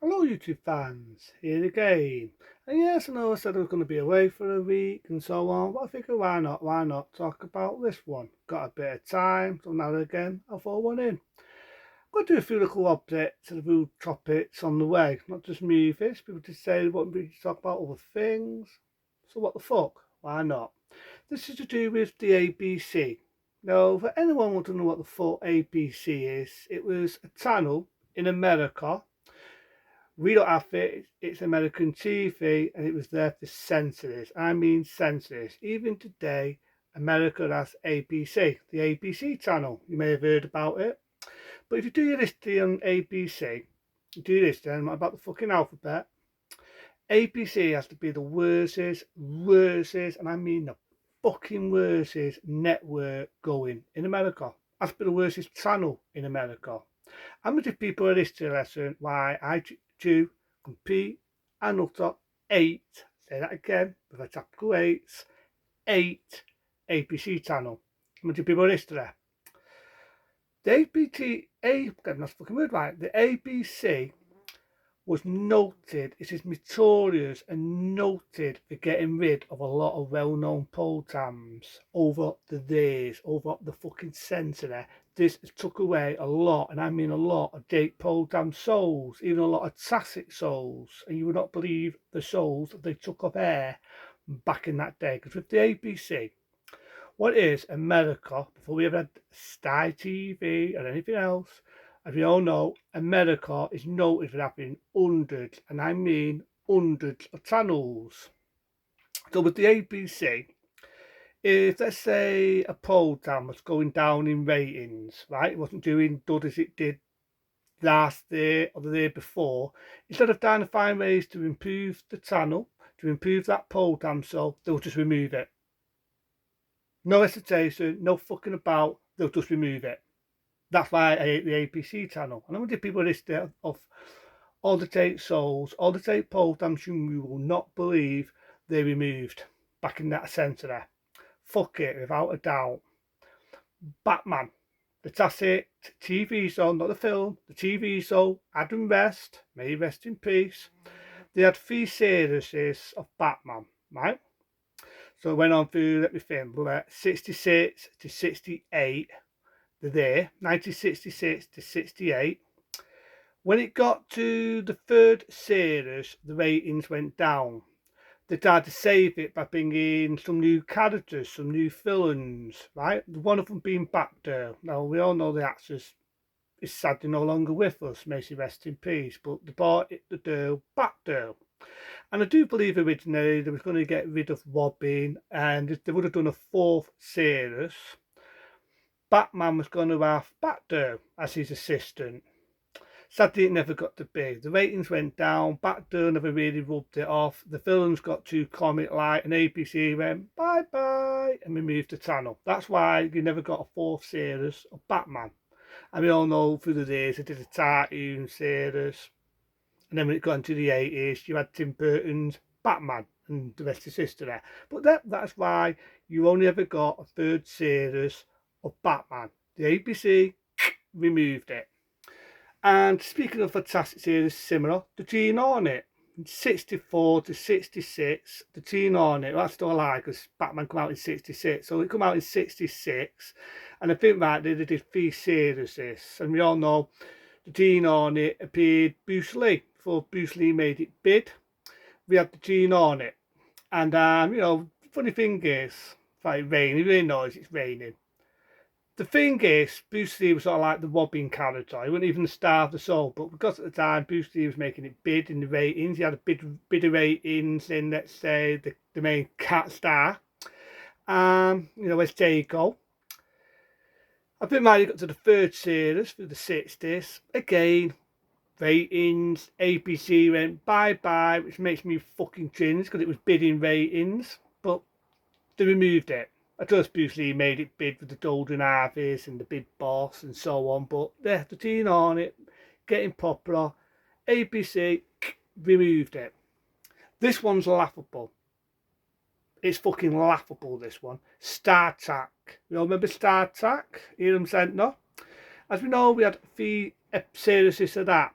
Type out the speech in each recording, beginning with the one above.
Hello YouTube fans, here again. And yes, I know I said I was going to be away for a week and so on, but I figured why not talk about this one. Got a bit of time, so now and again I'll throw one in. I'm going to do a few little updates and a few topics on the way, not just movies. People just say they want me to talk about other things. So what the fuck, why not? This is to do with the ABC. Now, for anyone wanting to know what the fuck ABC is, it was a channel in America. We don't have it. It's American TV, and it was there to censor this. I mean, censor this. Even today, America has ABC, the ABC channel. You may have heard about it. But if you do your history on ABC, you do this then about the fucking alphabet. ABC has to be the worstest, and I mean the fucking worstest network going in America. Has to be the worstest channel in America. I'm going to give people a history lesson why I do compete and utter eight, say that again, with a capital eight ABC channel. I'm going to give people a history. The that's fucking word right. The ABC was noted, it is notorious and noted for getting rid of a lot of well-known programs over the years, over the fucking century. This took away a lot, and I mean a lot, of date program souls, even a lot of classic souls, and you would not believe the souls that they took off air back in that day. Because with the ABC, what is America, before we ever had Sky TV or anything else, as we all know, America is noted for having hundreds, and I mean hundreds of channels. So with the ABC, if let's say a program was going down in ratings, right, it wasn't doing good as it did last year or the year before, instead of trying to find ways to improve the channel, to improve that program, so they'll just remove it. No hesitation, no fucking about, they'll just remove it. That's why I hate the ABC channel. And I'm going to give people a list of all the tape souls, all the tape programs you will not believe they removed back in that century. Fuck it, without a doubt. Batman, the classic TV show, not the film, the TV show, Adam West, may he rest in peace. They had 3 series of Batman, right? So it went on through, let me think, 66 to 68. They're there, 1966 to 68. When it got to the 3rd series, the ratings went down. They tried to save it by bringing some new characters, some new villains, right? One of them being Batgirl. Now, we all know the actress is sadly no longer with us, may she rest in peace, but they brought it the girl Batgirl. And I do believe originally they was going to get rid of Robin, and they would have done a 4th series. Batman was going to have Batgirl as his assistant. Sadly, it never got to be. The ratings went down. Batgirl never really rubbed it off. The films got too comic-like, and ABC went bye-bye and removed the channel. That's why you never got a 4th series of Batman. And we all know through the years they did a cartoon series. And then when it got into the 80s, you had Tim Burton's Batman, and the rest is history. But that's why you only ever got a 3rd series of Batman. The ABC removed it. And speaking of fantastic series, similar, the Green Hornet, 64 to 66, the Green Hornet, that's still alive because Batman came out in 66, so it came out in 66, and I think right, they did 3 series this, and we all know the Green Hornet appeared Bruce Lee, before Bruce Lee made it big, we had the Green Hornet, and funny thing is, it's like raining, you really know it's raining. The thing is, Bruce Lee was sort of like the Robin character. He wasn't even the star of the show, but because at the time Bruce Lee was making it big in the ratings, he had a bit of ratings in, let's say, the main cat star. Where's Jago? I think when he got to the 3rd series through the 60s, again, ratings, ABC went bye-bye, which makes me fucking cringe because it was bidding ratings, but they removed it. I trust Bruce Lee made it big with the Golden Harvest and the Big Boss and so on, but the Green Hornet getting popular. ABC removed it. This one's laughable. It's fucking laughable, this one. Star Trek. You all remember Star Trek? Elam Center? As we know, we had 3 series of that.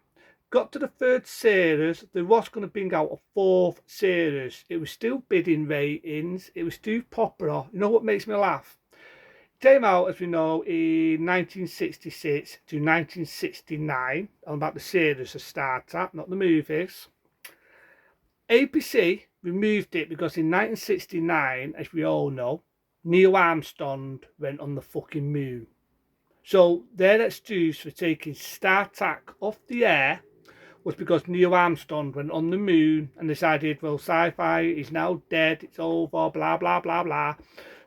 Got to the third series, they was going to bring out a fourth series. It was still bidding ratings. It was too popular. You know what makes me laugh? It came out, as we know, in 1966 to 1969. I'm about the series of Star Trek, not the movies. ABC removed it because in 1969, as we all know, Neil Armstrong went on the fucking moon. So their excuse for taking Star Trek off the air was because Neil Armstrong went on the moon and decided, well, sci-fi is now dead, it's over, blah, blah, blah, blah.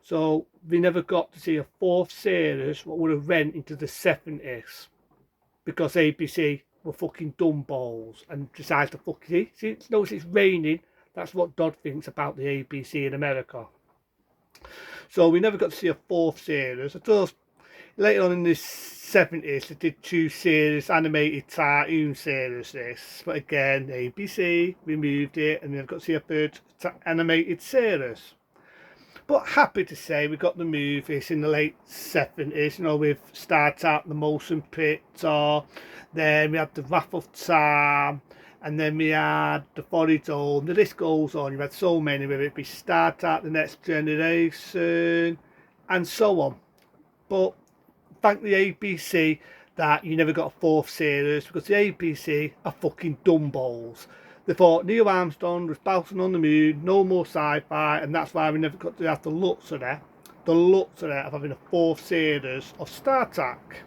So we never got to see a fourth series, what would have went into the 70s, because ABC were fucking dumbballs and decided to fucking see, notice it's raining. That's what Dodd thinks about the ABC in America. So we never got to see a fourth series. I thought later on in the 70s, they did two series, animated cartoon series, this. But again, ABC removed it and they've got to see a third animated series. But happy to say we got the movies in the late 70s, you know, with Star Trek, The Motion Picture, then we had The Wrath of Time, and then we had The Forest Zone. The list goes on. You had so many, whether it be Star Trek, The Next Generation, and so on. But thank the ABC that you never got a fourth series, because the ABC are fucking dumbballs. They thought Neil Armstrong was bouncing on the moon, no more sci-fi, and that's why we never got to have the luxury of having a fourth series of Star Trek.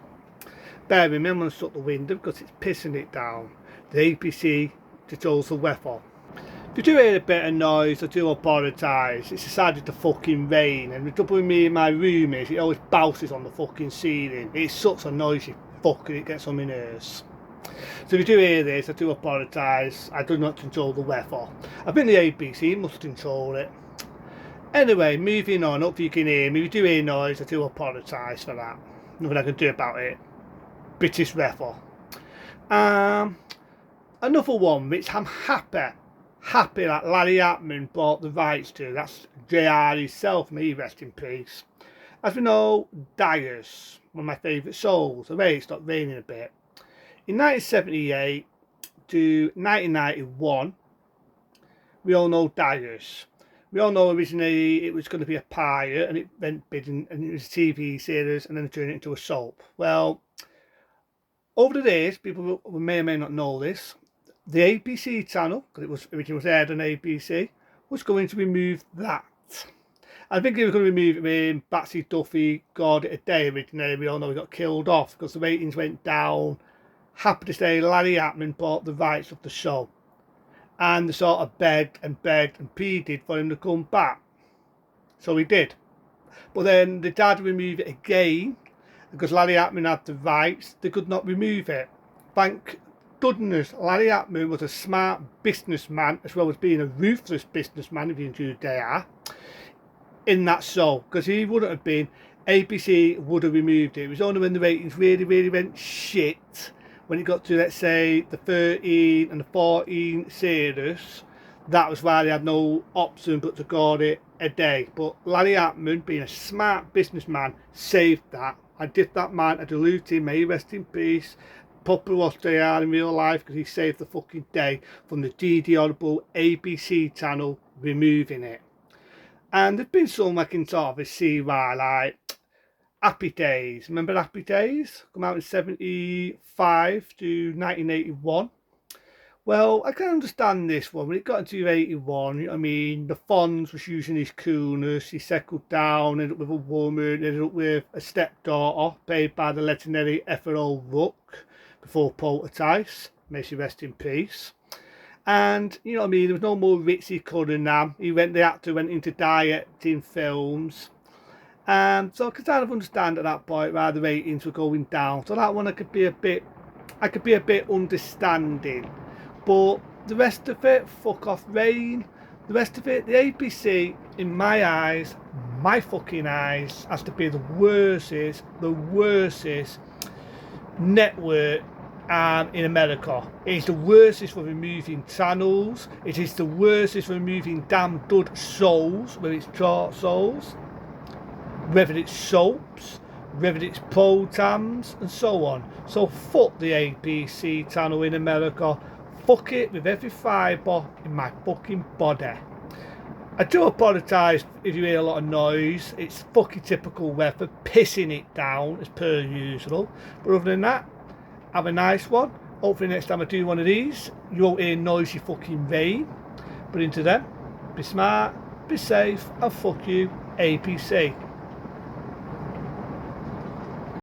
Bear with me, I'm going to shut the window because it's pissing it down. The ABC controls the weather. If you do hear a bit of noise, I do apologise. It's decided to fucking rain, and the trouble with me in my room is it always bounces on the fucking ceiling. It's such a noisy fuck and it gets on my nerves. So if you do hear this, I do apologise. I do not control the weather. I think the ABC must control it. Anyway, moving on, hope you can hear me. If you do hear noise, I do apologise for that. Nothing I can do about it. British weather. Another one which I'm happy that Larry Hapman bought the rights to. That's JR himself, may rest in peace. As we know, Dyers, one of my favourite souls. Hooray, it stopped raining a bit. In 1978 to 1991, we all know Dyers. We all know originally it was going to be a pilot and it went bidding and it was a TV series and then it turned it into a soap. Well, over the days, people may or may not know this, the ABC channel, because it was originally was aired on ABC, was going to remove that. I think they were going to remove it when Batsy Duffy got it a day originally. We all know he got killed off because the ratings went down. Happy to say Larry Hapman bought the rights of the show. And they sort of begged and pleaded for him to come back. So he did. But then they tried to remove it again because Larry Hapman had the rights. They could not remove it. Thank goodness Larry Hapman was a smart businessman as well as being a ruthless businessman, if you include JR, in that show. Because he wouldn't have been, ABC would have removed it. It was only when the ratings really went shit, when it got to, let's say, the 13 and the 14 series, that was why they had no option but to call it a day. But Larry Hapman, being a smart businessman, saved that. I did that man a diluting, may he rest in peace. Proper was JR in real life because he saved the fucking day from the DD Audible ABC channel removing it. And there's been some I can sort of see why, like Happy Days. Remember Happy Days? Come out in 75 to 1981. Well, I can understand this one. When it got into 81, you know what I mean, the Fonz was using his coolness. He settled down, ended up with a woman, ended up with a stepdaughter, played by the legendary Ethel Rook, before Poltergeist. May she rest in peace. And, you know what I mean, there was no more Ritchie Cunningham. The actor went into directing films. So I could kind of understand at that point why the ratings were going down. So that one I could be a bit understanding. But the rest of it, fuck off rain. The rest of it, the ABC, in my eyes, my fucking eyes, has to be the worstest network in America. It is the worstest for removing channels. It is the worstest for removing damn dud shows, whether it's chart shows, whether it's soaps, whether it's pro tams and so on. So fuck the ABC channel in America. Fuck it with every fibre in my fucking body. I do apologise if you hear a lot of noise. It's fucking typical weather, pissing it down as per usual. But other than that, have a nice one. Hopefully next time I do one of these, you won't hear noisy fucking rain. But into them, be smart, be safe, and fuck you, APC.